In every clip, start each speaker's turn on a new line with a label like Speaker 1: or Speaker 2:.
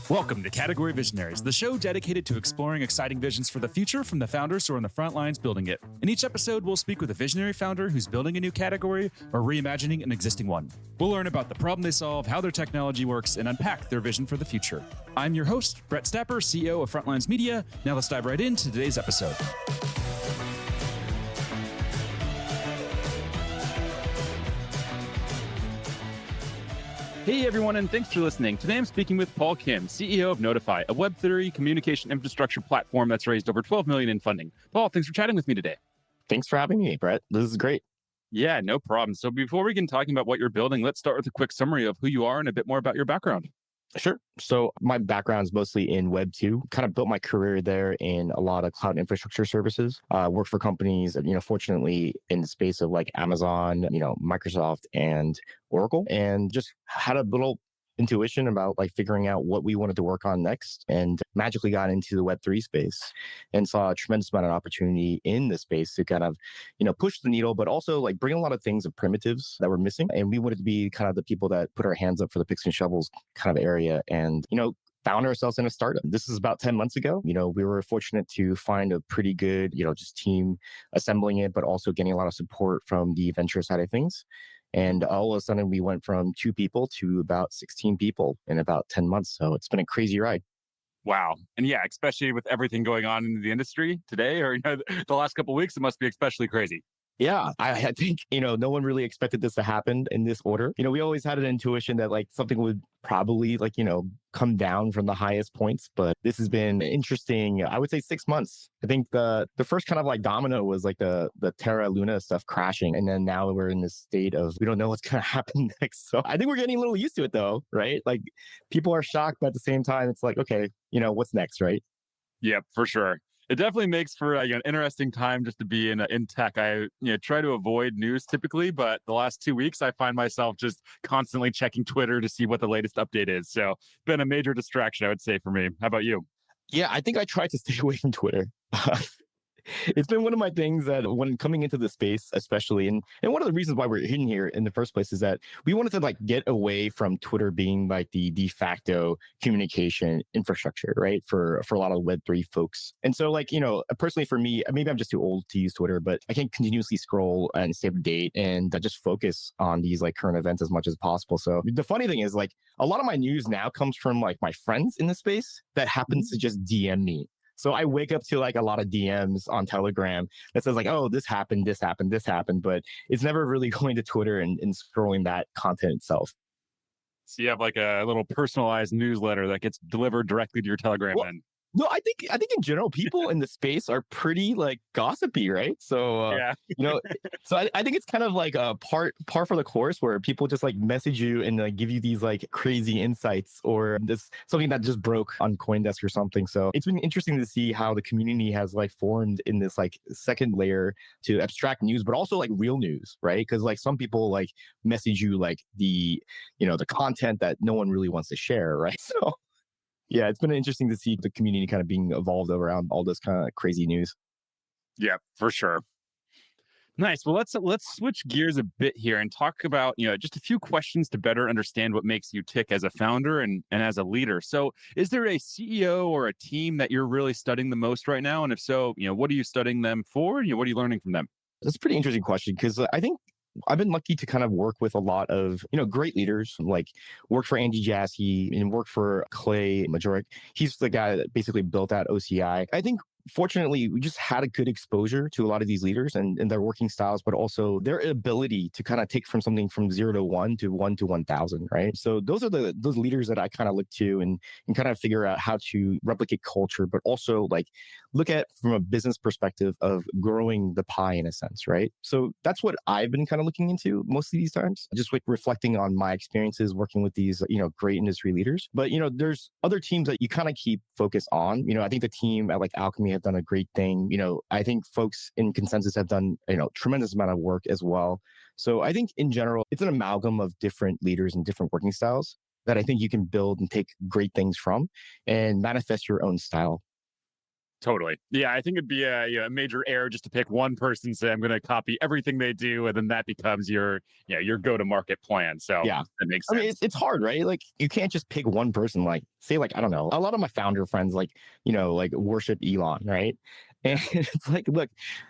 Speaker 1: Welcome to Category Visionaries, the show dedicated to exploring exciting visions for the future from the founders who are on the front lines building it. In each episode, we'll speak with a visionary founder who's building a new category or reimagining an existing one. We'll learn about the problem they solve, how their technology works, and unpack their vision for the future. I'm your host, Brett Stapper, CEO of Frontlines Media. Now let's dive right into today's episode. Hey everyone, and thanks for listening. Today I'm speaking with Paul Kim, CEO of Notifi, a Web3 communication infrastructure platform that's raised over $12 million in funding. Paul, thanks for chatting with me today.
Speaker 2: Thanks for having me, Brett. This is great.
Speaker 1: Yeah, no problem. So before we get talking about what you're building, let's start with a quick summary of who you are and a bit more about your background.
Speaker 2: Sure. So my background is mostly in Web2. Kind of built my career there in a lot of cloud infrastructure services. Worked for companies, fortunately in the space of like Amazon, Microsoft and Oracle, and just had a little intuition about like figuring out what we wanted to work on next, and magically got into the Web3 space and saw a tremendous amount of opportunity in this space to kind of, push the needle, but also like bring a lot of things of primitives that were missing. And we wanted to be kind of the people that put our hands up for the picks and shovels kind of area, and, found ourselves in a startup. This is about 10 months ago. We were fortunate to find a pretty good, just team assembling it, but also getting a lot of support from the venture side of things. And all of a sudden we went from 2 people to about 16 people in about 10 months. So it's been a crazy ride.
Speaker 1: Wow. And yeah, especially with everything going on in the industry today or the last couple of weeks, it must be especially crazy.
Speaker 2: Yeah, I think, no one really expected this to happen in this order. We always had an intuition that like something would probably come down from the highest points, but this has been interesting. I would say 6 months. I think the first kind of like domino was like the Terra Luna stuff crashing. And then now we're in this state of, we don't know what's going to happen next. So I think we're getting a little used to it though, right? Like people are shocked, but at the same time, it's like, okay, what's next, right?
Speaker 1: Yep, for sure. It definitely makes for an interesting time just to be in tech. I try to avoid news typically, but the last 2 weeks I find myself just constantly checking Twitter to see what the latest update is. So been a major distraction, I would say, for me. How about you?
Speaker 2: Yeah, I think I try to stay away from Twitter. It's been one of my things that when coming into the space, especially, and one of the reasons why we're in here in the first place is that we wanted to like get away from Twitter being like the de facto communication infrastructure, right? For a lot of Web3 folks. And so like, personally for me, maybe I'm just too old to use Twitter, but I can continuously scroll and stay up to date and just focus on these like current events as much as possible. So the funny thing is like a lot of my news now comes from like my friends in the space that happens to just DM me. So I wake up to like a lot of DMs on Telegram that says like, oh, this happened, but it's never really going to Twitter and scrolling that content itself.
Speaker 1: So you have like a little personalized newsletter that gets delivered directly to your Telegram then.
Speaker 2: No, I think in general, people in the space are pretty like gossipy, right? So,
Speaker 1: yeah.
Speaker 2: So I think it's kind of like a par for the course where people just like message you and like give you these like crazy insights or this something that just broke on CoinDesk or something. So it's been interesting to see how the community has like formed in this like second layer to abstract news, but also like real news, right? Because like some people like message you like the content that no one really wants to share, right? So. Yeah, it's been interesting to see the community kind of being evolved around all this kind of crazy news.
Speaker 1: Yeah, for sure. Nice. Well, let's switch gears a bit here and talk about, just a few questions to better understand what makes you tick as a founder and as a leader. So is there a CEO or a team that you're really studying the most right now? And if so, what are you studying them for? And what are you learning from them?
Speaker 2: That's a pretty interesting question because I think I've been lucky to kind of work with a lot of, great leaders, like worked for Andy Jassy and worked for Clay Majoric. He's the guy that basically built out OCI. I think fortunately, we just had a good exposure to a lot of these leaders and their working styles, but also their ability to kind of take from something from 0 to 1 to 1 to 1,000, right? So those are those leaders that I kind of look to and kind of figure out how to replicate culture, but also like look at from a business perspective of growing the pie in a sense, right? So that's what I've been kind of looking into most of these times, just like reflecting on my experiences working with these, great industry leaders. But, there's other teams that you kind of keep focused on. I think the team at like Alchemy have done a great thing. I think folks in Consensus have done, tremendous amount of work as well. So I think in general, it's an amalgam of different leaders and different working styles that I think you can build and take great things from and manifest your own style.
Speaker 1: Totally. Yeah, I think it'd be a major error just to pick one person, say I'm going to copy everything they do, and then that becomes your go-to-market plan. So
Speaker 2: Yeah.
Speaker 1: that makes
Speaker 2: I mean,
Speaker 1: sense.
Speaker 2: it's hard, right? Like you can't just pick one person, like say like, I don't know, a lot of my founder friends like, like worship Elon, right? And it's like, look,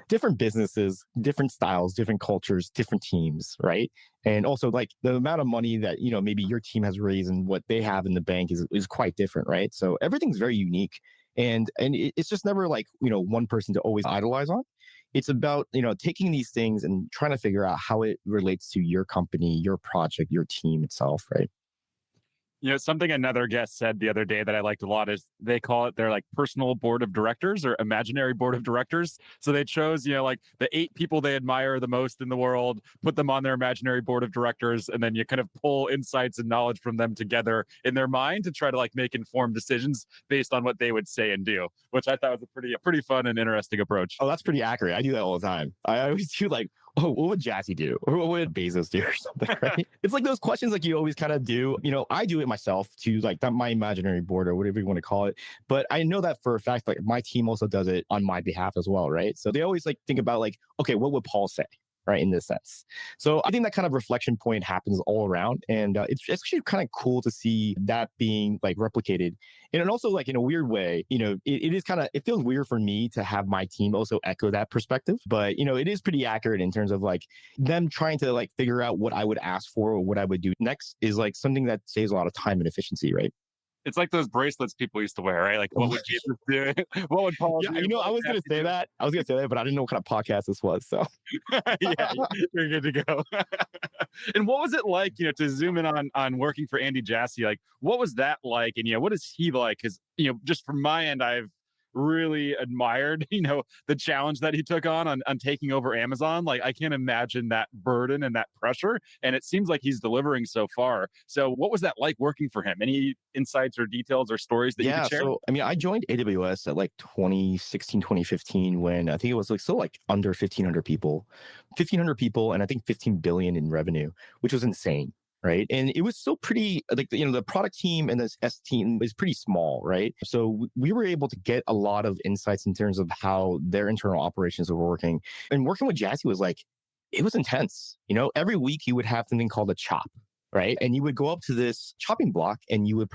Speaker 2: different businesses, different styles, different cultures, different teams, right? And also like the amount of money that, maybe your team has raised and what they have in the bank is quite different, right? So everything's very unique. And it's just never like, one person to always idolize on. It's about, taking these things and trying to figure out how it relates to your company, your project, your team itself, right?
Speaker 1: Something another guest said the other day that I liked a lot is they call it their like personal board of directors or imaginary board of directors. So they chose, like the 8 people they admire the most in the world, put them on their imaginary board of directors, and then you kind of pull insights and knowledge from them together in their mind to try to like make informed decisions based on what they would say and do, which I thought was a pretty fun and interesting approach.
Speaker 2: Oh, that's pretty accurate. I do that all the time. I always do like, oh, what would Jassy do? Or what would Bezos do or something, right? It's like those questions like you always kind of do. I do it myself to like that my imaginary board or whatever you want to call it. But I know that for a fact, like my team also does it on my behalf as well, right? So they always like think about like, okay, what would Paul say? Right, in this sense. So I think that kind of reflection point happens all around. And it's actually kind of cool to see that being like replicated. And also like in a weird way, it is kind of, it feels weird for me to have my team also echo that perspective. But, it is pretty accurate in terms of like them trying to like figure out what I would ask for or what I would do next is like something that saves a lot of time and efficiency, right?
Speaker 1: It's like those bracelets people used to wear, right? Like, what would Jesus do? What would Paul
Speaker 2: Yeah,
Speaker 1: do?
Speaker 2: I was going to say that. I was going to say that, but I didn't know what kind of podcast this was. So,
Speaker 1: Yeah, you're good to go. And what was it like, to zoom in on working for Andy Jassy? Like, what was that like? And what is he like? Because just from my end, I've really admired, the challenge that he took on taking over Amazon. Like, I can't imagine that burden and that pressure. And it seems like he's delivering so far. So, what was that like working for him? Any insights or details or stories that you could
Speaker 2: yeah.
Speaker 1: share?
Speaker 2: So, I mean, I joined AWS at like 2016, 2015, when I think it was like still like under 1,500 people, and I think 15 billion in revenue, which was insane. Right. And it was still pretty like, the product team and the S team is pretty small. Right. So we were able to get a lot of insights in terms of how their internal operations were working. And working with Jassy was like, it was intense. Every week you would have something called a chop. Right. And you would go up to this chopping block and you would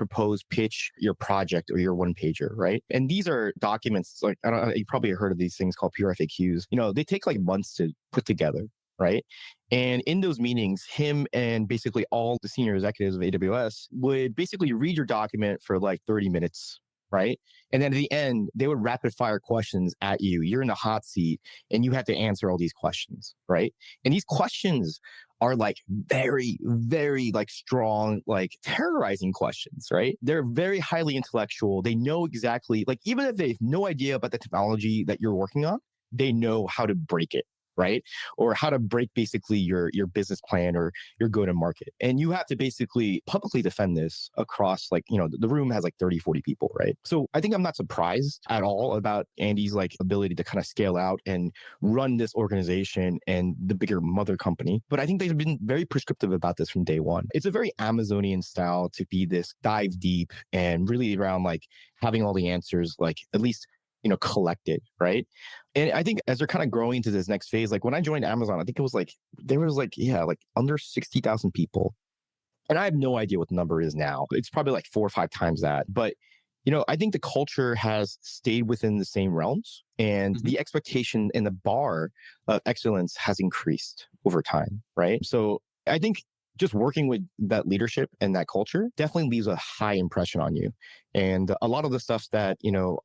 Speaker 2: pitch your project or your one pager. Right. And these are documents like, I don't know, you probably heard of these things called pure FAQs. They take like months to put together. Right. And in those meetings, him and basically all the senior executives of AWS would basically read your document for like 30 minutes. Right. And then at the end, they would rapid fire questions at you. You're in the hot seat and you have to answer all these questions. Right. And these questions are like very, very like strong, like terrorizing questions, right? They're very highly intellectual. They know exactly, like, even if they have no idea about the technology that you're working on, they know how to break it. Right. Or how to break basically your business plan or your go to market. And you have to basically publicly defend this across like, the room has like 30, 40 people. Right. So I think I'm not surprised at all about Andy's like ability to kind of scale out and run this organization and the bigger mother company. But I think they've been very prescriptive about this from day one. It's a very Amazonian style to be this dive deep and really around like having all the answers, like at least collected, right? And I think as they're kind of growing into this next phase, like when I joined Amazon, I think it was like, there was like, yeah, like under 60,000 people. And I have no idea what the number is now. It's probably like 4 or 5 times that. But, I think the culture has stayed within the same realms and
Speaker 1: Mhm.
Speaker 2: the expectation and the bar of excellence has increased over time, right? So I think just working with that leadership and that culture definitely leaves a high impression on you. And a lot of the stuff that,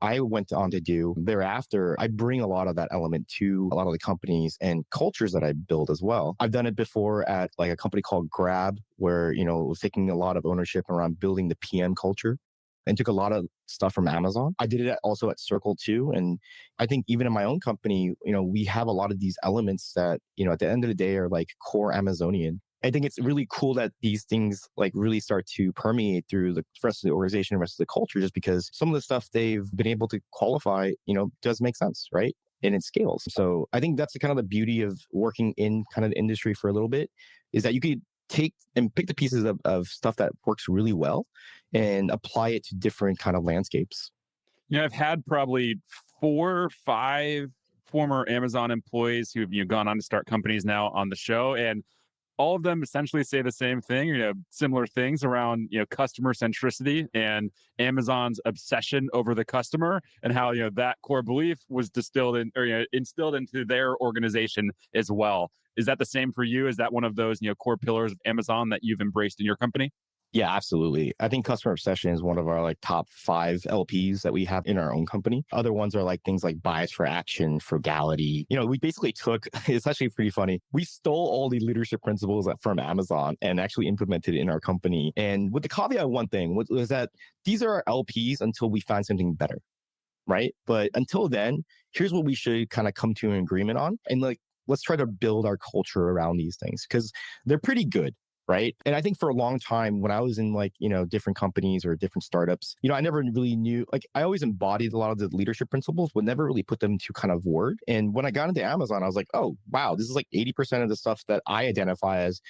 Speaker 2: I went on to do thereafter, I bring a lot of that element to a lot of the companies and cultures that I build as well. I've done it before at like a company called Grab, where, it was taking a lot of ownership around building the PM culture and took a lot of stuff from Amazon. I did it also at Circle too. And I think even in my own company, we have a lot of these elements that, at the end of the day are like core Amazonian. I think it's really cool that these things like really start to permeate through the rest of the organization, the rest of the culture, just because some of the stuff they've been able to qualify, does make sense, right? And it scales. So I think that's the kind of the beauty of working in kind of the industry for a little bit, is that you could take and pick the pieces of stuff that works really well and apply it to different kind of landscapes.
Speaker 1: I've had probably 4, 5 former Amazon employees who've gone on to start companies now on the show, and all of them essentially say the same thing, similar things around, customer centricity and Amazon's obsession over the customer, and how, that core belief was distilled in or instilled into their organization as well. Is that the same for you? Is that one of those, core pillars of Amazon that you've embraced in your company?
Speaker 2: Yeah, absolutely. I think customer obsession is one of our like top 5 LPs that we have in our own company. Other ones are like things like bias for action, frugality. We basically took, it's actually pretty funny. We stole all the leadership principles from Amazon and actually implemented it in our company. And with the caveat, one thing was that these are our LPs until we find something better, right? But until then, here's what we should kind of come to an agreement on. And like, let's try to build our culture around these things because they're pretty good. Right. And I think for a long time when I was in like, different companies or different startups, I never really knew, like I always embodied a lot of the leadership principles, but never really put them into kind of word. And when I got into Amazon, I was like, oh, wow, this is like 80% of the stuff that I identify as,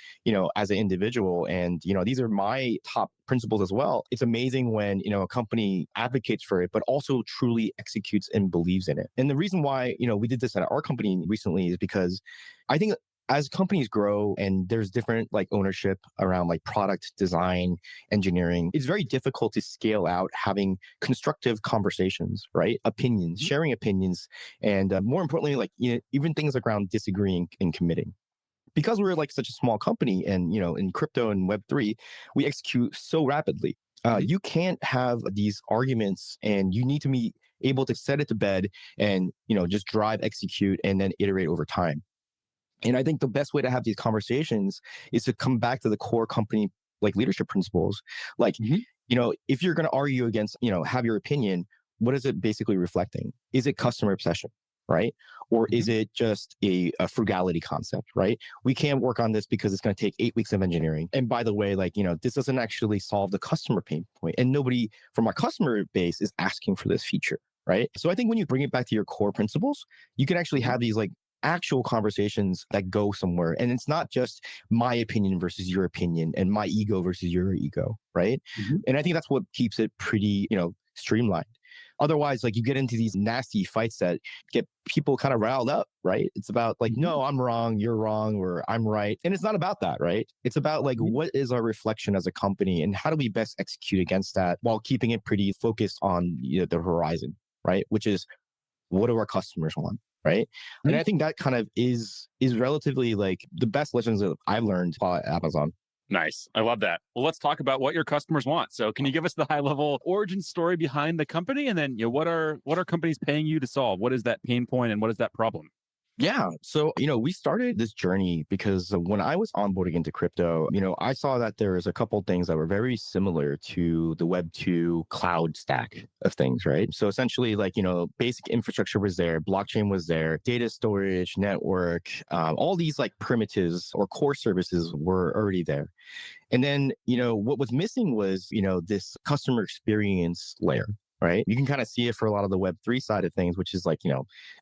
Speaker 2: as an individual. And, these are my top principles as well. It's amazing when, a company advocates for it, but also truly executes and believes in it. And the reason why, we did this at our company recently is because I think as companies grow and there's different like ownership around like product design, engineering, it's very difficult to scale out having constructive conversations, right? Opinions, sharing opinions, and more importantly, like even things like around disagreeing and committing. Because we're like such a small company and, in crypto and Web3, we execute so rapidly. You can't have these arguments and you need to be able to set it to bed and, just drive, execute, and then iterate over time. And I think the best way to have these conversations is to come back to the core company like leadership principles. Like, if you're going to argue against, have your opinion, what is it basically reflecting? Is it customer obsession, right? Or is it just a frugality concept, right? We can't work on this because it's going to take 8 weeks of engineering. And by the way, like, this doesn't actually solve the customer pain point. And nobody from our customer base is asking for this feature, right? So I think when you bring it back to your core principles, you can actually have these like actual conversations that go somewhere. And it's not just my opinion versus your opinion and my ego versus your ego, right? And I think that's what keeps it pretty, streamlined. Otherwise, like you get into these nasty fights that get people kind of riled up, right? It's about like, no, I'm wrong, you're wrong, or I'm right. And it's not about that, right? It's about like, what is our reflection as a company and how do we best execute against that while keeping it pretty focused on the horizon, right? Which is, what do our customers want? Right. And I think that kind of is relatively like the best lessons that I've learned at Amazon.
Speaker 1: Nice. I love that. Well, let's talk about what your customers want. So can you give us the high level origin story behind the company? And then, what are companies paying you to solve? What is that pain point and what is that problem?
Speaker 2: Yeah. So, we started this journey because when I was onboarding into crypto, I saw that there was a couple things that were very similar to the Web2 cloud stack of things, right? So essentially like, basic infrastructure was there, blockchain was there, data storage, network, all these like primitives or core services were already there. And then, what was missing was, this customer experience layer. Right. You can kind of see it for a lot of the Web3 side of things, which is like,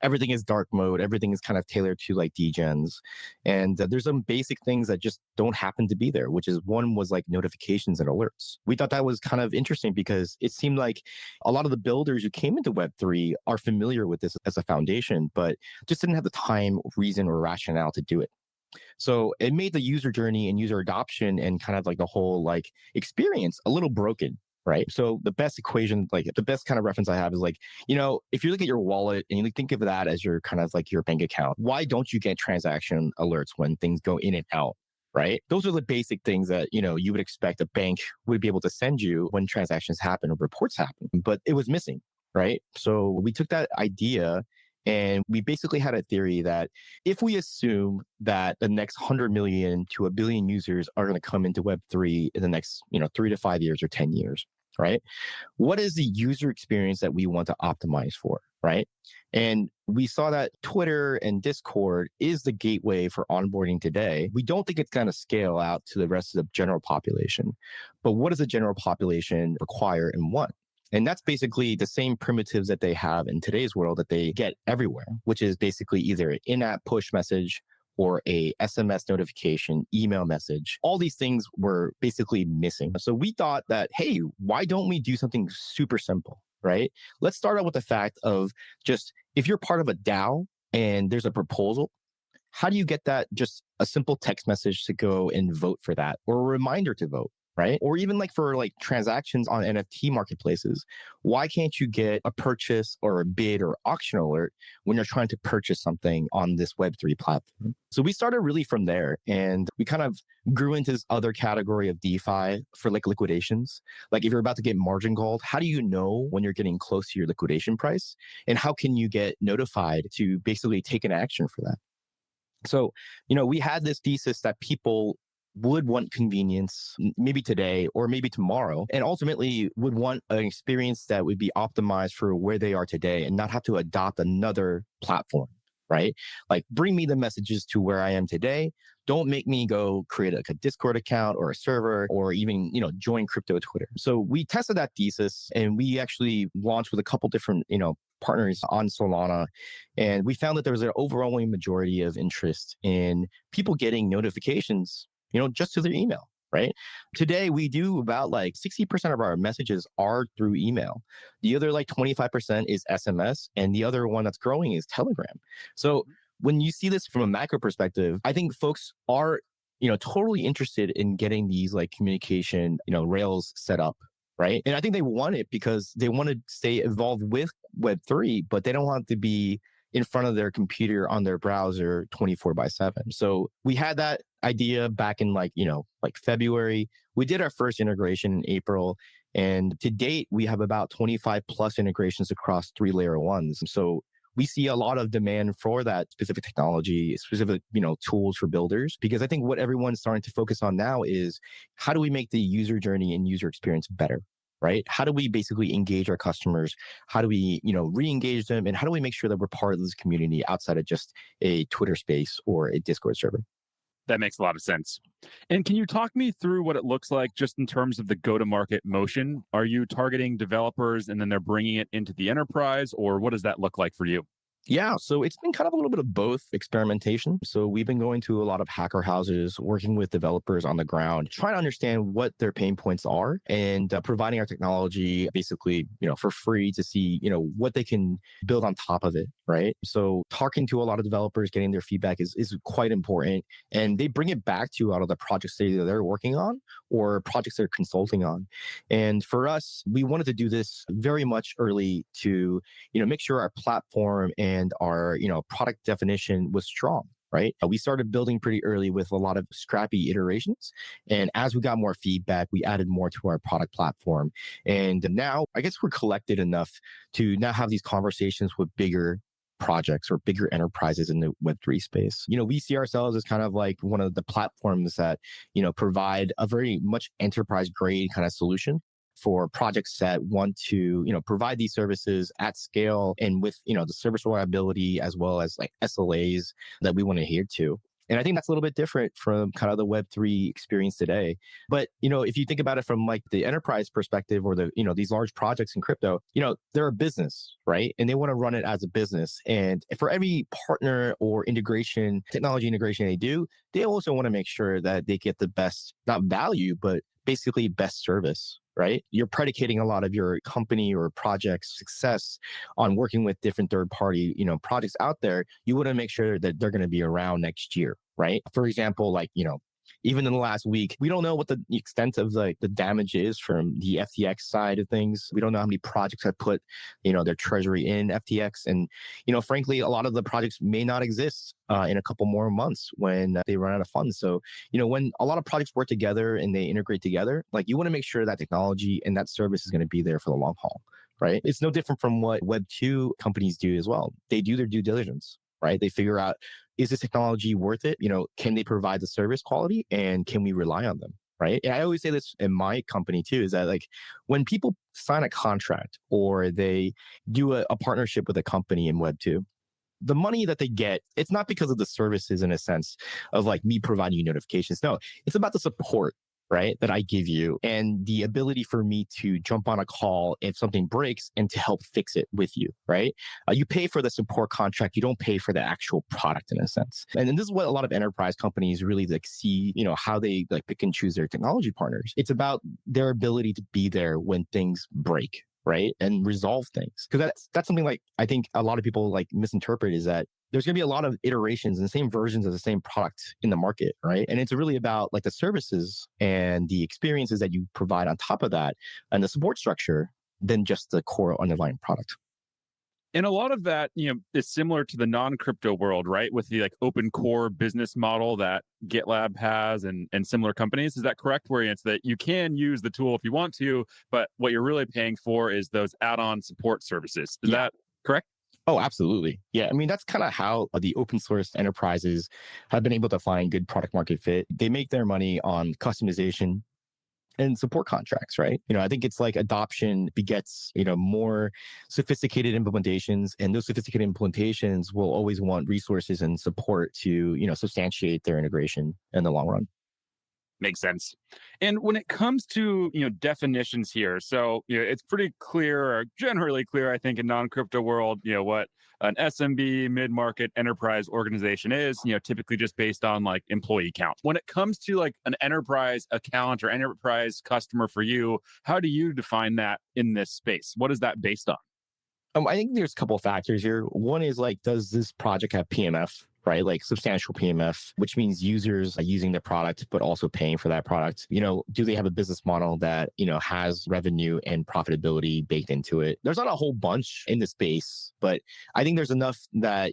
Speaker 2: everything is dark mode. Everything is kind of tailored to like degens. And there's some basic things that just don't happen to be there, which is one was like notifications and alerts. We thought that was kind of interesting because it seemed like a lot of the builders who came into Web3 are familiar with this as a foundation, but just didn't have the time, reason, or rationale to do it. So it made the user journey and user adoption and kind of like the whole like experience a little broken. Right. So the best equation, like the best kind of reference I have is like, if you look at your wallet and you think of that as your kind of like your bank account, why don't you get transaction alerts when things go in and out? Right. Those are the basic things that, you would expect a bank would be able to send you when transactions happen or reports happen, but it was missing. Right. So we took that idea and we basically had a theory that if we assume that the next 100 million to a billion users are going to come into Web3 in the next, 3 to 5 years or 10 years, right? What is the user experience that we want to optimize for, right? And we saw that Twitter and Discord is the gateway for onboarding today. We don't think it's going to scale out to the rest of the general population. But what does the general population require and want? And that's basically the same primitives that they have in today's world that they get everywhere, which is basically either an in-app push message or a SMS notification, email message. All these things were basically missing. So we thought that, hey, why don't we do something super simple, right? Let's start out with the fact of just if you're part of a DAO and there's a proposal, how do you get that just a simple text message to go and vote for that or a reminder to vote? Right. Or even like for like transactions on NFT marketplaces, why can't you get a purchase or a bid or auction alert when you're trying to purchase something on this Web3 platform? So we started really from there and we kind of grew into this other category of DeFi for like liquidations. Like if you're about to get margin called, how do you know when you're getting close to your liquidation price? And how can you get notified to basically take an action for that? So, we had this thesis that people would want convenience, maybe today or maybe tomorrow, and ultimately would want an experience that would be optimized for where they are today and not have to adopt another platform, right? Like bring me the messages to where I am today. Don't make me go create like a Discord account or a server or even, join crypto Twitter. So we tested that thesis and we actually launched with a couple different, partners on Solana. And we found that there was an overwhelming majority of interest in people getting notifications, just to their email, right? Today, we do about like 60% of our messages are through email. The other like 25% is SMS. And the other one that's growing is Telegram. So when you see this from a macro perspective, I think folks are, totally interested in getting these like communication, rails set up. Right. And I think they want it because they want to stay involved with Web3, but they don't want to be in front of their computer on their browser 24/7. So we had that idea back in like February. We did our first integration in April. And to date, we have about 25 plus integrations across 3 layer ones. So we see a lot of demand for that specific technology, specific, tools for builders, because I think what everyone's starting to focus on now is how do we make the user journey and user experience better, right? How do we basically engage our customers? How do we, re-engage them? And how do we make sure that we're part of this community outside of just a Twitter space or a Discord server?
Speaker 1: That makes a lot of sense. And can you talk me through what it looks like just in terms of the go-to-market motion? Are you targeting developers and then they're bringing it into the enterprise, or what does that look like for you?
Speaker 2: Yeah, so it's been kind of a little bit of both experimentation. So we've been going to a lot of hacker houses, working with developers on the ground, trying to understand what their pain points are and providing our technology basically, for free to see, what they can build on top of it, right? So talking to a lot of developers, getting their feedback is quite important. And they bring it back to a lot of the projects they're working on or projects they're consulting on. And for us, we wanted to do this very much early to, make sure our platform and our, product definition was strong, right? We started building pretty early with a lot of scrappy iterations. And as we got more feedback, we added more to our product platform. And now I guess we're collected enough to now have these conversations with bigger projects or bigger enterprises in the Web3 space. We see ourselves as kind of like one of the platforms that, provide a very much enterprise grade kind of solution for projects that want to, provide these services at scale and with, the service reliability as well as like SLAs that we want to adhere to. And I think that's a little bit different from kind of the Web3 experience today. But, if you think about it from like the enterprise perspective or the, these large projects in crypto, they're a business, right? And they want to run it as a business. And for every partner or technology integration they do, they also want to make sure that they get the best, not value, but basically best service, right? You're predicating a lot of your company or project success on working with different third party, projects out there. You want to make sure that they're going to be around next year, right? For example, like, even in the last week, we don't know what the extent of the damage is from the FTX side of things. We don't know how many projects have put, their treasury in FTX. And, frankly, a lot of the projects may not exist in a couple more months when they run out of funds. So, when a lot of projects work together and they integrate together, like you want to make sure that technology and that service is going to be there for the long haul, right? It's no different from what Web2 companies do as well. They do their due diligence, right? They figure out, is this technology worth it? Can they provide the service quality and can we rely on them? Right. And I always say this in my company too, is that like when people sign a contract or they do a partnership with a company in Web2, the money that they get, it's not because of the services in a sense of like me providing you notifications. No, it's about the support, right, that I give you and the ability for me to jump on a call if something breaks and to help fix it with you, right? You pay for the support contract. You don't pay for the actual product in a sense. And then this is what a lot of enterprise companies really like see, how they like pick and choose their technology partners. It's about their ability to be there when things break. right? And resolve things. Because that's something like I think a lot of people like misinterpret is that there's going to be a lot of iterations and the same versions of the same product in the market, right? And it's really about like the services and the experiences that you provide on top of that and the support structure than just the core underlying product.
Speaker 1: And a lot of that, is similar to the non-crypto world, right? With the like open core business model that GitLab has and similar companies. Is that correct? Where it's that you can use the tool if you want to, but what you're really paying for is those add-on support services. Is
Speaker 2: Yeah.
Speaker 1: that correct?
Speaker 2: Oh, absolutely. Yeah. I mean, that's kind of how the open source enterprises have been able to find good product market fit. They make their money on customization and support contracts, right? I think it's like adoption begets, more sophisticated implementations, and those sophisticated implementations will always want resources and support to, substantiate their integration in the long run.
Speaker 1: Makes sense. And when it comes to, definitions here, so, it's pretty clear or generally clear, I think, in non-crypto world, what an SMB mid-market enterprise organization is, typically just based on like employee count. When it comes to like an enterprise account or enterprise customer for you, how do you define that in this space? What is that based on?
Speaker 2: I think there's a couple of factors here. One is like, does this project have PMF? Right? Like substantial PMF, which means users are using the product, but also paying for that product. Do they have a business model that, has revenue and profitability baked into it? There's not a whole bunch in the space, but I think there's enough that,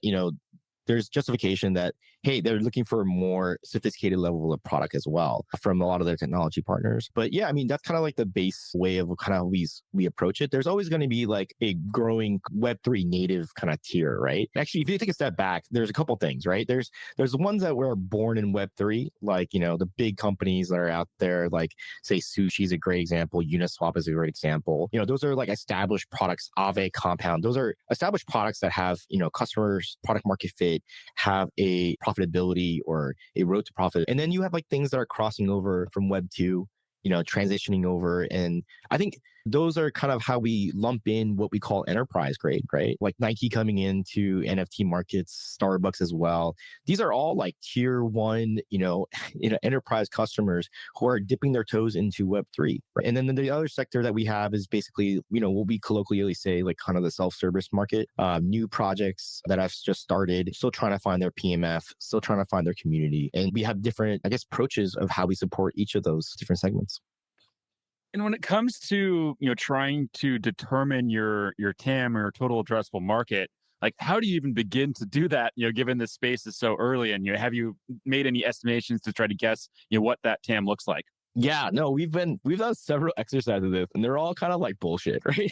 Speaker 2: there's justification that, hey, they're looking for a more sophisticated level of product as well from a lot of their technology partners. But yeah, I mean, that's kind of like the base way of kind of we approach it. There's always going to be like a growing Web3 native kind of tier, right? Actually, if you take a step back, there's a couple things, right? There's the ones that were born in Web3, like, the big companies that are out there, like say Sushi is a great example, Uniswap is a great example. Those are like established products, Aave, Compound. Those are established products that have, customers, product market fit, have a profitability or a road to profit. And then you have like things that are crossing over from Web 2, transitioning over. And I think those are kind of how we lump in what we call enterprise grade, right? Like Nike coming into NFT markets, Starbucks as well. These are all like tier one, enterprise customers who are dipping their toes into Web3. Right? And then the other sector that we have is basically, what we colloquially say, like kind of the self-service market, new projects that have just started, still trying to find their PMF, still trying to find their community. And we have different, I guess, approaches of how we support each of those different segments.
Speaker 1: And when it comes to, trying to determine your TAM or total addressable market, like how do you even begin to do that, given this space is so early? And have you made any estimations to try to guess, what that TAM looks like?
Speaker 2: Yeah, no, we've done several exercises of this, and they're all kind of like bullshit, right?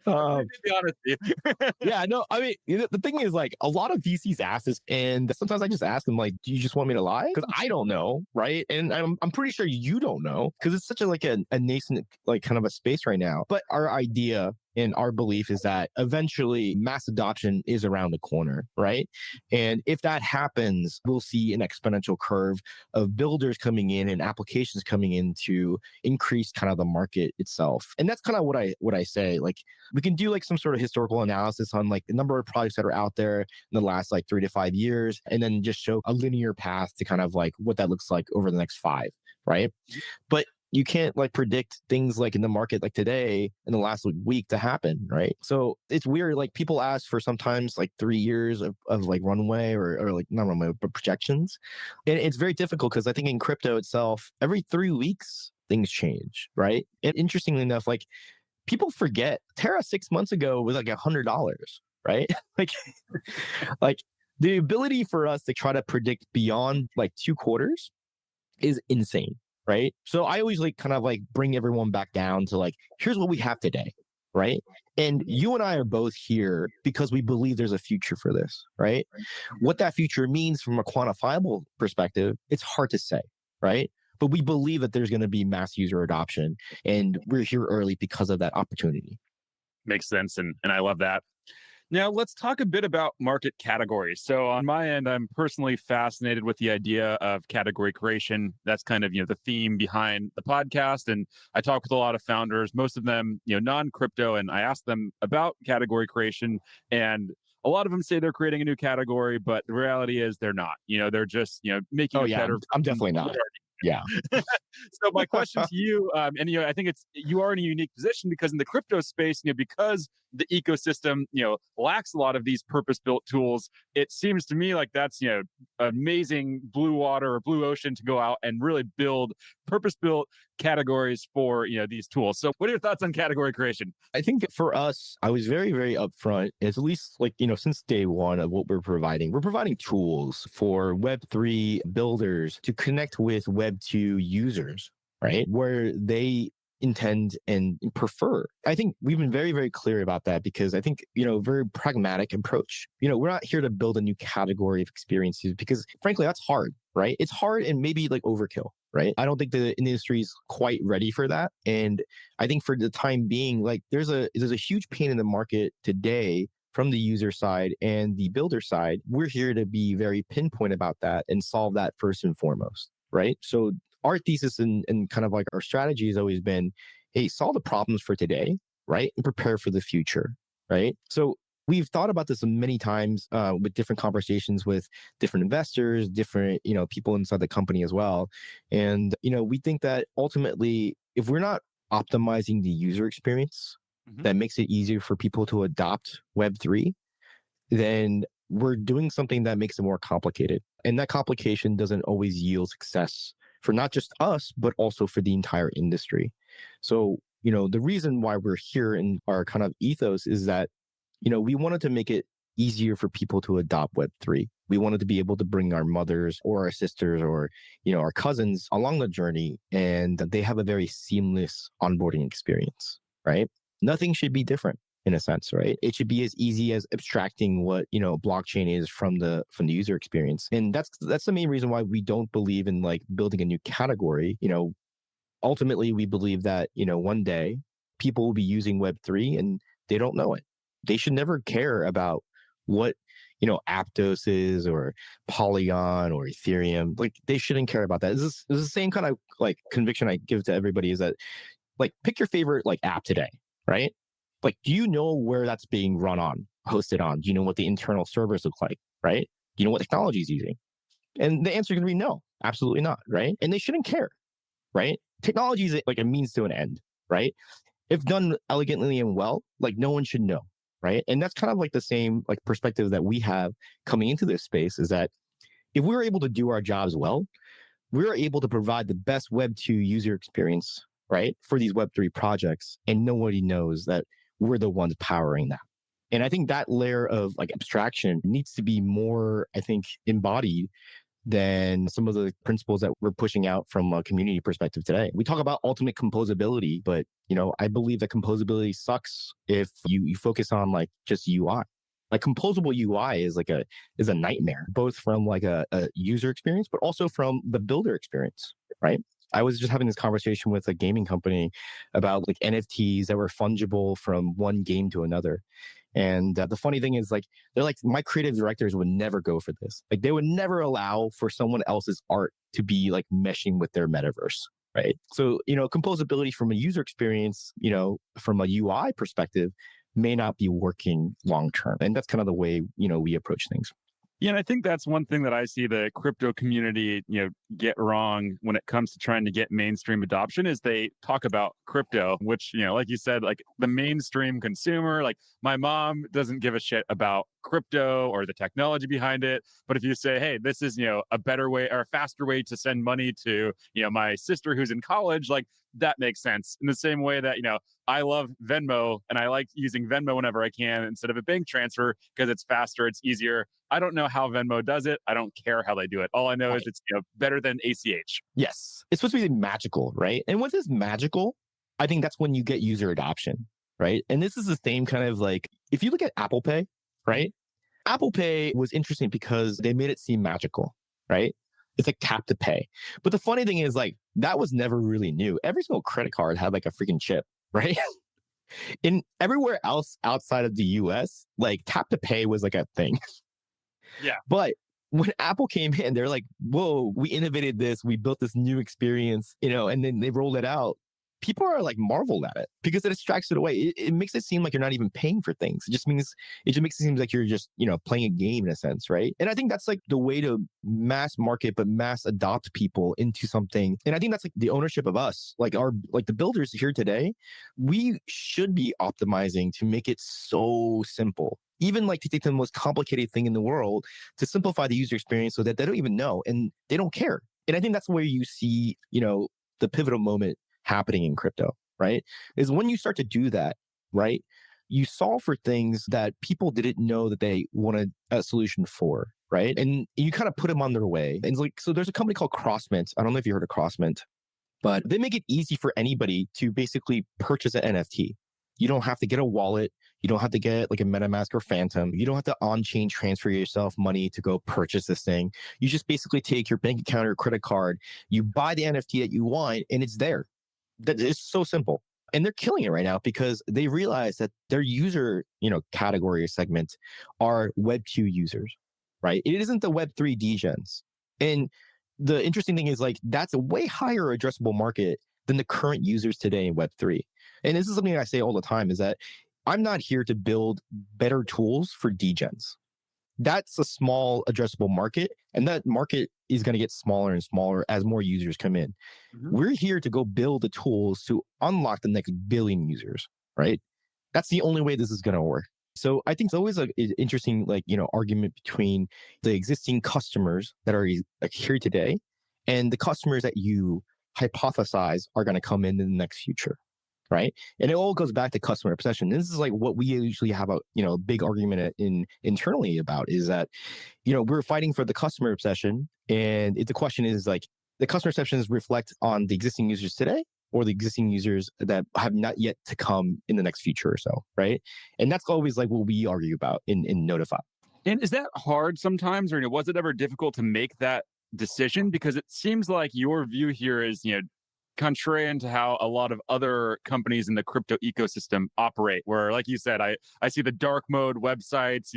Speaker 2: um,
Speaker 1: The honesty.
Speaker 2: yeah, no, I mean, the thing is, like, a lot of VCs ask this, and sometimes I just ask them, like, do you just want me to lie? Because I don't know, right? And I'm pretty sure you don't know, because it's such a nascent, like, kind of a space right now. But our idea and our belief is that eventually mass adoption is around the corner, right? And if that happens, we'll see an exponential curve of builders coming in and applications coming in to increase kind of the market itself. And that's kind of what I say. Like, we can do like some sort of historical analysis on like the number of projects that are out there in the last like 3 to 5 years, and then just show a linear path to kind of like what that looks like over the next 5, right? But you can't like predict things like in the market like today in the last week to happen, right? So it's weird. Like people ask for sometimes like 3 years of like runway or like not runway, but projections. And it's very difficult because I think in crypto itself, every 3 weeks, things change, right? And interestingly enough, like people forget Terra 6 months ago was like $100, right? like the ability for us to try to predict beyond like 2 quarters is insane. Right. So I always like kind of like bring everyone back down to like, here's what we have today. Right. And you and I are both here because we believe there's a future for this. Right. What that future means from a quantifiable perspective, it's hard to say. Right. But we believe that there's going to be mass user adoption, and we're here early because of that opportunity.
Speaker 1: Makes sense. And I love that. Now, let's talk a bit about market categories. So on my end, I'm personally fascinated with the idea of category creation. That's kind of, the theme behind the podcast. And I talk with a lot of founders, most of them, non-crypto, and I ask them about category creation. And a lot of them say they're creating a new category, but the reality is they're not. They're just, making
Speaker 2: Oh
Speaker 1: it
Speaker 2: yeah,
Speaker 1: better.
Speaker 2: I'm definitely not. Yeah.
Speaker 1: So my question to you, and I think you are in a unique position because in the crypto space, because the ecosystem, lacks a lot of these purpose-built tools. It seems to me like that's amazing blue water or blue ocean to go out and really build purpose-built categories for these tools. So, what are your thoughts on category creation?
Speaker 2: I think for us, I was very, very upfront. At least like, since day one of what we're providing tools for Web3 builders to connect with Web2 users, right? Where they intend and prefer. I think we've been very, very clear about that because I think, very pragmatic approach. We're not here to build a new category of experiences because frankly, that's hard, right? It's hard and maybe like overkill, right? I don't think the industry is quite ready for that. And I think for the time being, like there's a huge pain in the market today from the user side and the builder side. We're here to be very pinpoint about that and solve that first and foremost, right? So our thesis and kind of like our strategy has always been, hey, solve the problems for today, right? And prepare for the future, right? So we've thought about this many times with different conversations with different investors, different, people inside the company as well. And, we think that ultimately, if we're not optimizing the user experience that makes it easier for people to adopt Web3, then we're doing something that makes it more complicated. And that complication doesn't always yield success for not just us, but also for the entire industry. So, the reason why we're here in our kind of ethos is that, we wanted to make it easier for people to adopt Web3. We wanted to be able to bring our mothers or our sisters or, our cousins along the journey and they have a very seamless onboarding experience, right? Nothing should be different in a sense, right? It should be as easy as abstracting what, blockchain is from the user experience. And that's the main reason why we don't believe in like building a new category. Ultimately we believe that, one day people will be using Web3 and they don't know it. They should never care about what, Aptos is or Polygon or Ethereum. Like they shouldn't care about that. This is the same kind of like conviction I give to everybody is that like pick your favorite like app today, right? Like, do you know where that's being run on, hosted on? Do you know what the internal servers look like, right? Do you know what technology is using? And the answer is going to be no, absolutely not, right? And they shouldn't care, right? Technology is like a means to an end, right? If done elegantly and well, like no one should know, right? And that's kind of like the same like perspective that we have coming into this space is that if we're able to do our jobs well, we're able to provide the best Web2 user experience, right, for these Web3 projects, and nobody knows that we're the ones powering that. And I think that layer of like abstraction needs to be more, I think, embodied than some of the principles that we're pushing out from a community perspective today. We talk about ultimate composability, but I believe that composability sucks if you focus on like just UI. Like composable UI is a nightmare, both from like a user experience, but also from the builder experience, right? I was just having this conversation with a gaming company about like NFTs that were fungible from one game to another. And the funny thing is like, they're like, my creative directors would never go for this. Like they would never allow for someone else's art to be like meshing with their metaverse. Right. So, composability from a user experience, from a UI perspective may not be working long term. And that's kind of the way, we approach things.
Speaker 1: Yeah, and I think that's one thing that I see the crypto community, get wrong when it comes to trying to get mainstream adoption is they talk about crypto, which, like you said, like the mainstream consumer, like my mom doesn't give a shit about crypto or the technology behind it. But if you say, hey, this is, a better way or a faster way to send money to, my sister who's in college, like that makes sense. In the same way that, I love Venmo and I like using Venmo whenever I can instead of a bank transfer because it's faster, it's easier. I don't know how Venmo does it. I don't care how they do it. All I know is it's better than ACH.
Speaker 2: Yes. It's supposed to be magical, right? And once it's magical, I think that's when you get user adoption, right? And this is the same kind of like, if you look at Apple Pay, right? Apple Pay was interesting because they made it seem magical, right? It's like tap to pay. But the funny thing is like, that was never really new. Every single credit card had like a freaking chip, right? In everywhere else outside of the US, like tap to pay was like a thing.
Speaker 1: Yeah.
Speaker 2: But when Apple came in, they're like, whoa, we innovated this. We built this new experience, and then they rolled it out. people are like marveled at it because it abstracts it away. It makes it seem like you're not even paying for things. It just makes it seem like you're just, playing a game in a sense, right? And I think that's like the way to mass market, but mass adopt people into something. And I think that's like the ownership of us, like the builders here today, we should be optimizing to make it so simple. Even like to take the most complicated thing in the world to simplify the user experience so that they don't even know and they don't care. And I think that's where you see, the pivotal moment happening in crypto, right? Is when you start to do that, right? You solve for things that people didn't know that they wanted a solution for, right? And you kind of put them on their way. And it's like, so there's a company called Crossmint. I don't know if you heard of Crossmint, but they make it easy for anybody to basically purchase an NFT. You don't have to get a wallet. You don't have to get like a MetaMask or Phantom. You don't have to on-chain transfer yourself money to go purchase this thing. You just basically take your bank account or credit card, you buy the NFT that you want, and it's there. That it's so simple. And they're killing it right now because they realize that their user, category or segment are Web2 users, right? It isn't the Web3 degens. And the interesting thing is like, that's a way higher addressable market than the current users today in Web3. And this is something I say all the time is that I'm not here to build better tools for degens. That's a small addressable market, and that market is going to get smaller and smaller as more users come in. We're here to go build the tools to unlock the next billion users, right? That's the only way this is going to work. So I think it's always an interesting, argument between the existing customers that are like here today and the customers that you hypothesize are going to come in the next future. Right. And it all goes back to customer obsession. This is like what we usually have a big argument internally about is that, we're fighting for the customer obsession. And the question is like the customer obsessions reflect on the existing users today or the existing users that have not yet to come in the next future or so. Right. And that's always like what we argue about in Notifi.
Speaker 1: And is that hard sometimes, or was it ever difficult to make that decision? Because it seems like your view here is, contrarian to how a lot of other companies in the crypto ecosystem operate, where, like you said, I see the dark mode websites,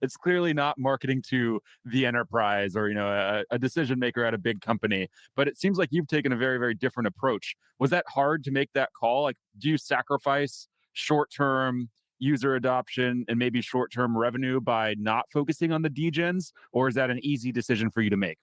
Speaker 1: it's clearly not marketing to the enterprise or, a decision maker at a big company. But it seems like you've taken a very, very different approach. Was that hard to make that call? Like, do you sacrifice short-term user adoption and maybe short-term revenue by not focusing on the degens? Or is that an easy decision for you to make?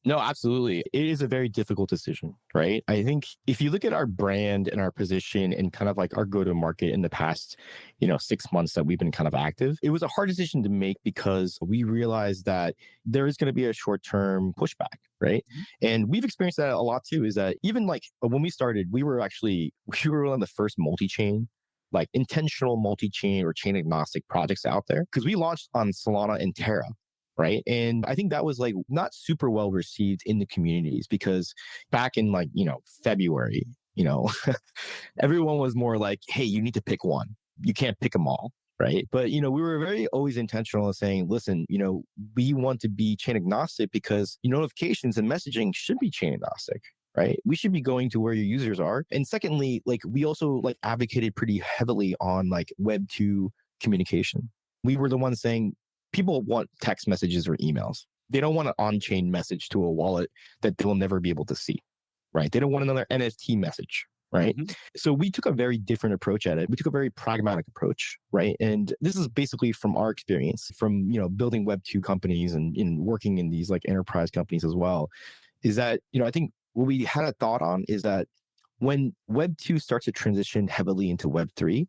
Speaker 2: No, absolutely. It is a very difficult decision, right? I think if you look at our brand and our position and kind of like our go-to-market in the past, 6 months that we've been kind of active, it was a hard decision to make because we realized that there is going to be a short-term pushback, right? And we've experienced that a lot too, is that even like when we started, we were one of the first multi-chain, like intentional multi-chain or chain agnostic projects out there because we launched on Solana and Terra. Right. And I think that was like not super well received in the communities because back in February, everyone was more like, hey, you need to pick one. You can't pick them all. Right. But, we were very always intentional in saying, listen, we want to be chain agnostic because notifications and messaging should be chain agnostic. Right. We should be going to where your users are. And secondly, like we also like advocated pretty heavily on like Web2 communication. We were the ones saying, people want text messages or emails. They don't want an on-chain message to a wallet that they will never be able to see, right? They don't want another NFT message, right? So we took a very different approach at it. We took a very pragmatic approach, right? And this is basically from our experience from, building Web2 companies and in working in these like enterprise companies as well, is that, I think what we had a thought on is that when Web2 starts to transition heavily into Web3,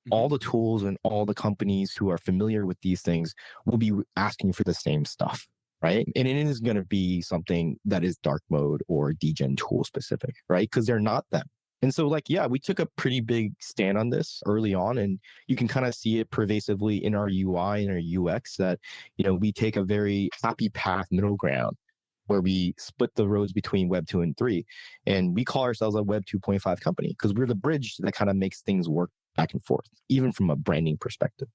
Speaker 2: all the tools and all the companies who are familiar with these things will be asking for the same stuff, right? And it is going to be something that is dark mode or degen tool specific, right? Because they're not them. And so we took a pretty big stand on this early on, and you can kind of see it pervasively in our UI and our UX that, we take a very happy path middle ground where we split the roads between Web 2 and 3. And we call ourselves a Web 2.5 company because we're the bridge that kind of makes things work back and forth, even from a branding perspective.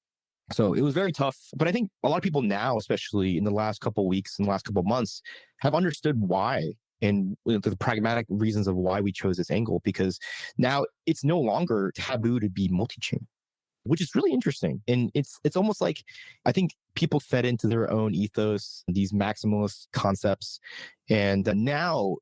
Speaker 2: So it was very tough. But I think a lot of people now, especially in the last couple of weeks and the last couple of months, have understood why and the pragmatic reasons of why we chose this angle, because now it's no longer taboo to be multi-chain, which is really interesting. And it's almost like I think people fed into their own ethos, these maximalist concepts. And now,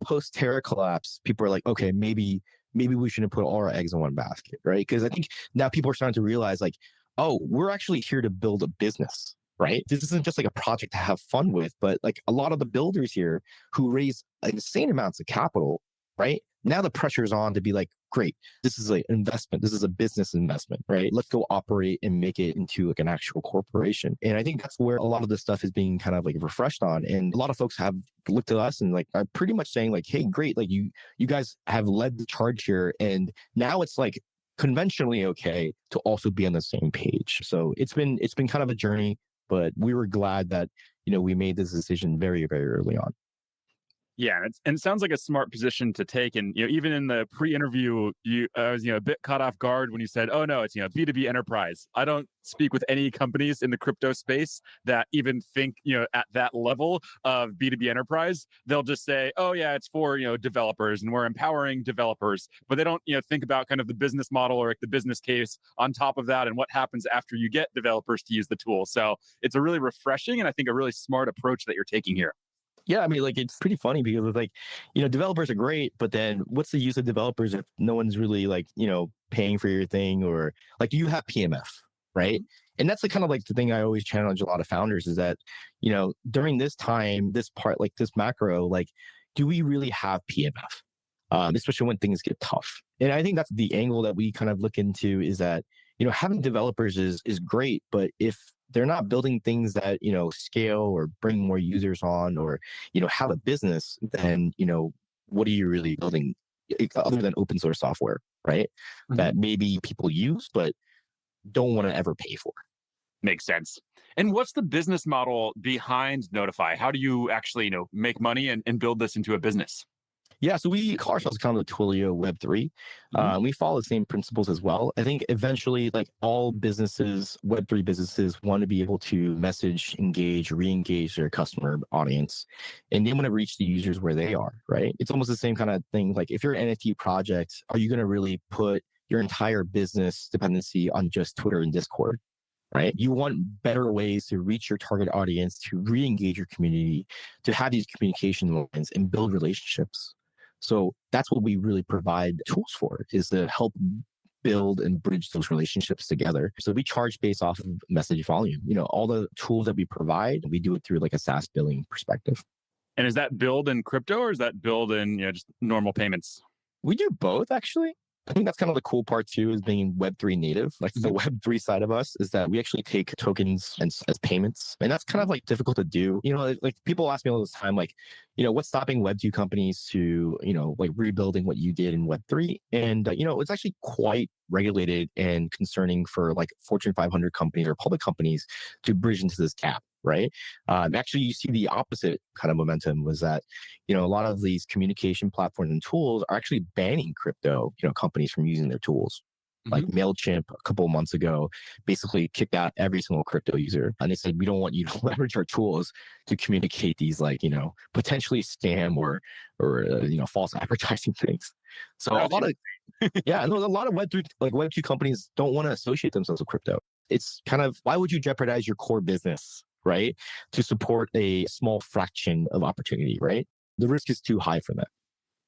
Speaker 2: post Terra collapse, people are like, okay, maybe maybe we shouldn't put all our eggs in one basket, right? Because I think now people are starting to realize like, oh, we're actually here to build a business, right? This isn't just like a project to have fun with, but like a lot of the builders here who raise insane amounts of capital, right? Now the pressure is on to be like, great, this is like an investment. This is a business investment, right? Let's go operate and make it into like an actual corporation. And I think that's where a lot of this stuff is being kind of like refreshed on. And a lot of folks have looked at us and like are pretty much saying like, hey, great, like you guys have led the charge here. And now it's like conventionally okay to also be on the same page. So it's been kind of a journey, but we were glad that, we made this decision very, very early on.
Speaker 1: Yeah, and it sounds like a smart position to take. And even in the pre-interview, I was a bit caught off guard when you said, "Oh no, it's B2B enterprise." I don't speak with any companies in the crypto space that even think at that level of B2B enterprise. They'll just say, "Oh yeah, it's for developers, and we're empowering developers," but they don't think about kind of the business model or like the business case on top of that, and what happens after you get developers to use the tool. So it's a really refreshing and I think a really smart approach that you're taking here.
Speaker 2: Yeah, I mean, like it's pretty funny because it's like, developers are great, but then what's the use of developers if no one's really like, paying for your thing or like you have PMF, right? And that's the kind of like the thing I always challenge a lot of founders is that, during this time, this part, like this macro, like, do we really have PMF? Especially when things get tough. And I think that's the angle that we kind of look into is that, having developers is great, but if they're not building things that scale or bring more users on or have a business, then what are you really building other than open source software, right? That maybe people use but don't want to ever pay for.
Speaker 1: Makes sense. And what's the business model behind Notifi? How do you actually make money and build this into a business?
Speaker 2: Yeah, so we call ourselves kind of the Twilio Web3. We follow the same principles as well. I think eventually, like all businesses, Web3 businesses want to be able to message, engage, re-engage their customer audience, and they want to reach the users where they are, right? It's almost the same kind of thing. Like if you're an NFT project, are you going to really put your entire business dependency on just Twitter and Discord? Right? You want better ways to reach your target audience, to re-engage your community, to have these communication lines and build relationships. So that's what we really provide tools for, is to help build and bridge those relationships together. So we charge based off of message volume. All the tools that we provide, we do it through like a SaaS billing perspective.
Speaker 1: And is that billed in crypto or is that billed in just normal payments?
Speaker 2: We do both, actually. I think that's kind of the cool part too, is being Web3 native. Like the Web3 side of us is that we actually take tokens as payments. And that's kind of like difficult to do. Like people ask me all the time, like, what's stopping Web2 companies to, like rebuilding what you did in Web3? And, it's actually quite regulated and concerning for like Fortune 500 companies or public companies to bridge into this gap. Right. Actually, you see the opposite kind of momentum was that, a lot of these communication platforms and tools are actually banning crypto, companies from using their tools. Like MailChimp a couple of months ago basically kicked out every single crypto user. And they said, we don't want you to leverage our tools to communicate these like, potentially scam or false advertising things. So a lot of, yeah, no, a lot of Web2 companies don't want to associate themselves with crypto. It's kind of, why would you jeopardize your core business, right? To support a small fraction of opportunity, right? The risk is too high for that.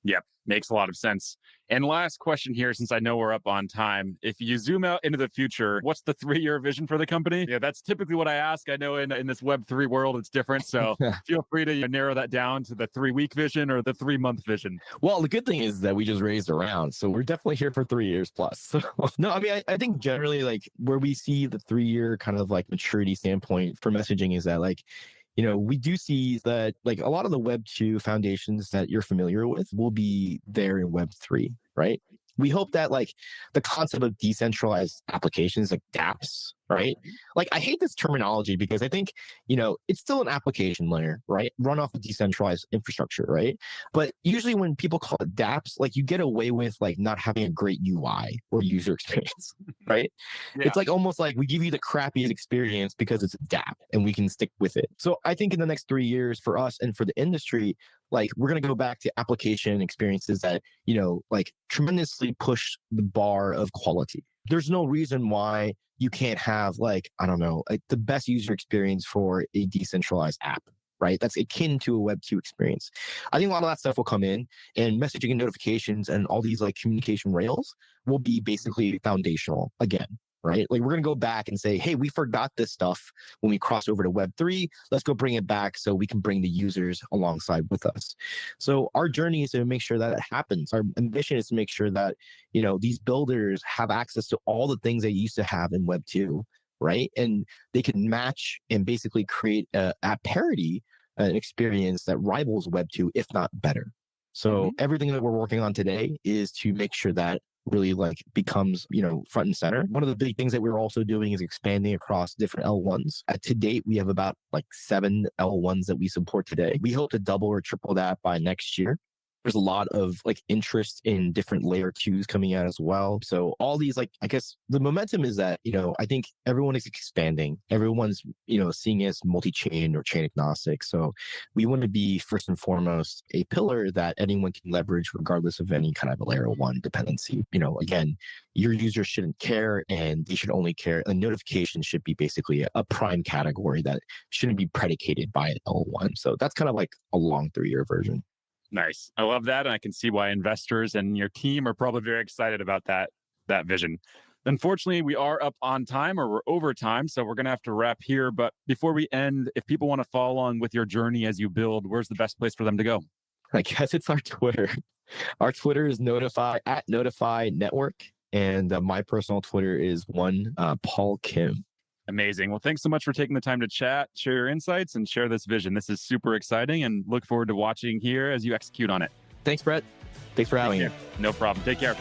Speaker 1: Yep, makes a lot of sense. And last question here, since I know we're up on time. If you zoom out into the future, what's the 3-year vision for the company? Yeah, that's typically what I ask. I know in this Web3 world, it's different. So feel free to narrow that down to the 3-week vision or the 3-month vision.
Speaker 2: Well, the good thing is that we just raised a round. So we're definitely here for 3 years plus. So, no, I mean, I think generally like where we see the 3-year kind of like maturity standpoint for messaging is that like, we do see that like a lot of the Web 2 foundations that you're familiar with will be there in Web 3, right? We hope that like the concept of decentralized applications like dApps, right? Like I hate this terminology because I think, it's still an application layer, right? Run off of decentralized infrastructure, right? But usually when people call it dApps, like you get away with like not having a great UI or user experience, right? Yeah. It's like almost like we give you the crappiest experience because it's a dApp and we can stick with it. So I think in the next 3 years for us and for the industry, like we're going to go back to application experiences that, like tremendously push the bar of quality. There's no reason why you can't have like, I don't know, like the best user experience for a decentralized app, right? That's akin to a Web2 experience. I think a lot of that stuff will come in, and messaging and notifications and all these like communication rails will be basically foundational again, right? Like we're going to go back and say, hey, we forgot this stuff when we crossed over to Web3. Let's go bring it back so we can bring the users alongside with us. So our journey is to make sure that it happens. Our ambition is to make sure that, these builders have access to all the things they used to have in Web2, right? And they can match and basically create at parity an experience that rivals Web2, if not better. So everything that we're working on today is to make sure that really like becomes, front and center. One of the big things that we're also doing is expanding across different L1s. To date, we have about like 7 L1s that we support today. We hope to double or triple that by next year. There's a lot of like interest in different layer 2s coming out as well. So all these, like, I guess the momentum is that, I think everyone is expanding. Everyone's, seeing it as multi-chain or chain agnostic. So we want to be first and foremost a pillar that anyone can leverage regardless of any kind of a layer 1 dependency. Again, your users shouldn't care and they should only care. And notifications should be basically a prime category that shouldn't be predicated by an L1. So that's kind of like a long 3-year version.
Speaker 1: Nice. I love that. And I can see why investors and your team are probably very excited about that vision. Unfortunately, we are up on time, or we're over time, so we're going to have to wrap here. But before we end, if people want to follow along with your journey as you build, where's the best place for them to go?
Speaker 2: I guess it's our Twitter. Our Twitter is Notifi at Notifi Network. And my personal Twitter is Paul Kim.
Speaker 1: Amazing. Well, thanks so much for taking the time to chat, share your insights, and share this vision. This is super exciting, and look forward to watching here as you execute on it.
Speaker 2: Thanks, Brett. Thanks for having me.
Speaker 1: No problem. Take care.